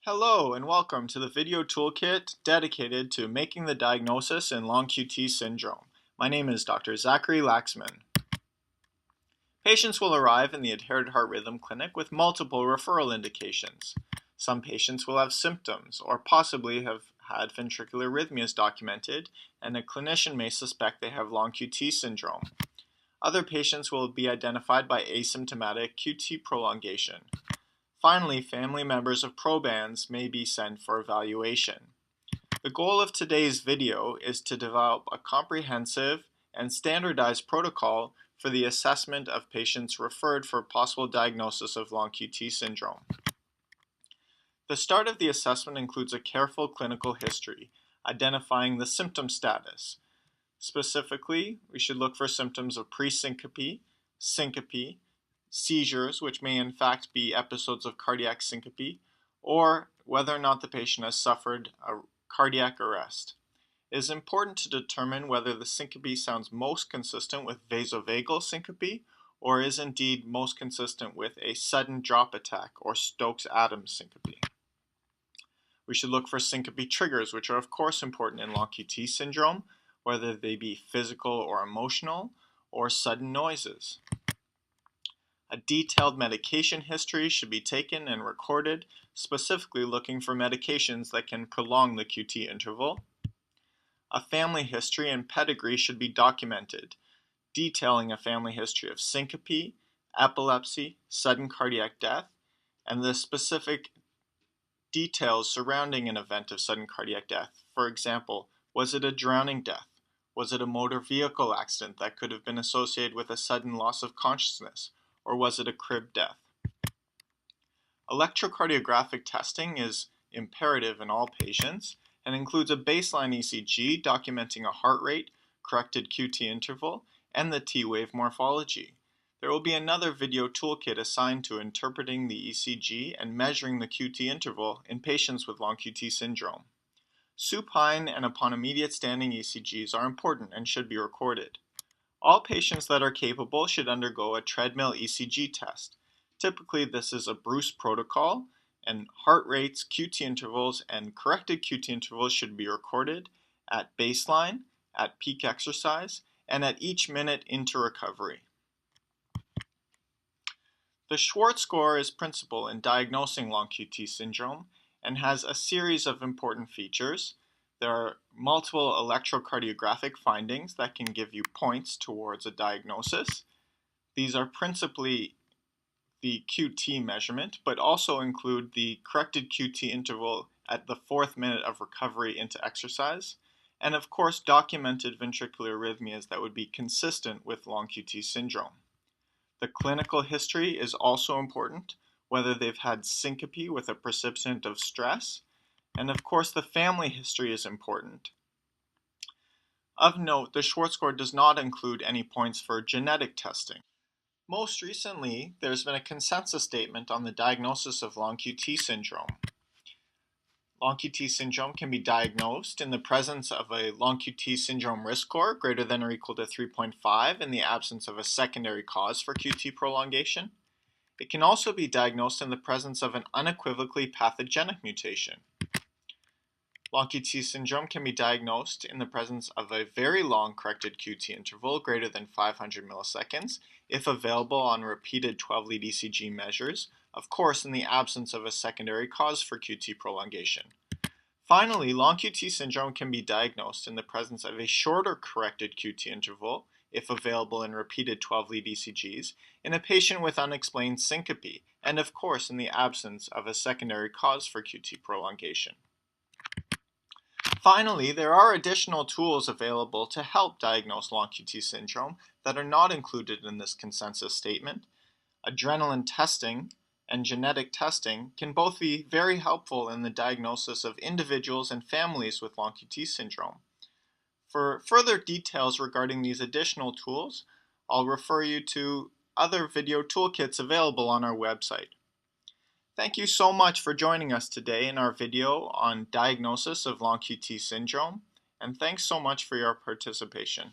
Hello and welcome to the video toolkit dedicated to making the diagnosis in long QT syndrome. My name is Dr. Zachary Laxman. Patients will arrive in the Adhered Heart Rhythm Clinic with multiple referral indications. Some patients will have symptoms or possibly have had ventricular arrhythmias documented, and a clinician may suspect they have long QT syndrome. Other patients will be identified by asymptomatic QT prolongation. Finally, family members of probands may be sent for evaluation. The goal of today's video is to develop a comprehensive and standardized protocol for the assessment of patients referred for possible diagnosis of long QT syndrome. The start of the assessment includes a careful clinical history, identifying the symptom status. Specifically, we should look for symptoms of presyncope, syncope, seizures, which may in fact be episodes of cardiac syncope, or whether or not the patient has suffered a cardiac arrest. It is important to determine whether the syncope sounds most consistent with vasovagal syncope or is indeed most consistent with a sudden drop attack or Stokes-Adams syncope. We should look for syncope triggers, which are of course important in long QT syndrome, whether they be physical or emotional, or sudden noises. A detailed medication history should be taken and recorded, specifically looking for medications that can prolong the QT interval. A family history and pedigree should be documented, detailing a family history of syncope, epilepsy, sudden cardiac death, and the specific details surrounding an event of sudden cardiac death. For example, was it a drowning death? Was it a motor vehicle accident that could have been associated with a sudden loss of consciousness? Or was it a crib death? Electrocardiographic testing is imperative in all patients and includes a baseline ECG documenting a heart rate, corrected QT interval, and the T-wave morphology. There will be another video toolkit assigned to interpreting the ECG and measuring the QT interval in patients with long QT syndrome. Supine and upon immediate standing ECGs are important and should be recorded. All patients that are capable should undergo a treadmill ECG test. Typically, this is a Bruce protocol, and heart rates, QT intervals, and corrected QT intervals should be recorded at baseline, at peak exercise, and at each minute into recovery. The Schwartz score is principal in diagnosing long QT syndrome and has a series of important features. There are multiple electrocardiographic findings that can give you points towards a diagnosis. These are principally the QT measurement, but also include the corrected QT interval at the 4th minute of recovery into exercise, and of course documented ventricular arrhythmias that would be consistent with long QT syndrome. The clinical history is also important, whether they've had syncope with a precipitant of stress, and of course the family history is important. Of note, the Schwartz score does not include any points for genetic testing. Most recently, there's been a consensus statement on the diagnosis of long QT syndrome. Long QT syndrome can be diagnosed in the presence of a long QT syndrome risk score greater than or equal to 3.5 in the absence of a secondary cause for QT prolongation. It can also be diagnosed in the presence of an unequivocally pathogenic mutation. Long QT syndrome can be diagnosed in the presence of a very long corrected QT interval greater than 500 milliseconds if available on repeated 12-lead ECG measures, of course in the absence of a secondary cause for QT prolongation. Finally, long QT syndrome can be diagnosed in the presence of a shorter corrected QT interval if available in repeated 12-lead ECGs in a patient with unexplained syncope, and of course in the absence of a secondary cause for QT prolongation. Finally, there are additional tools available to help diagnose long QT syndrome that are not included in this consensus statement. Adrenaline testing and genetic testing can both be very helpful in the diagnosis of individuals and families with long QT syndrome. For further details regarding these additional tools, I'll refer you to other video toolkits available on our website. Thank you so much for joining us today in our video on diagnosis of long QT syndrome, and thanks so much for your participation.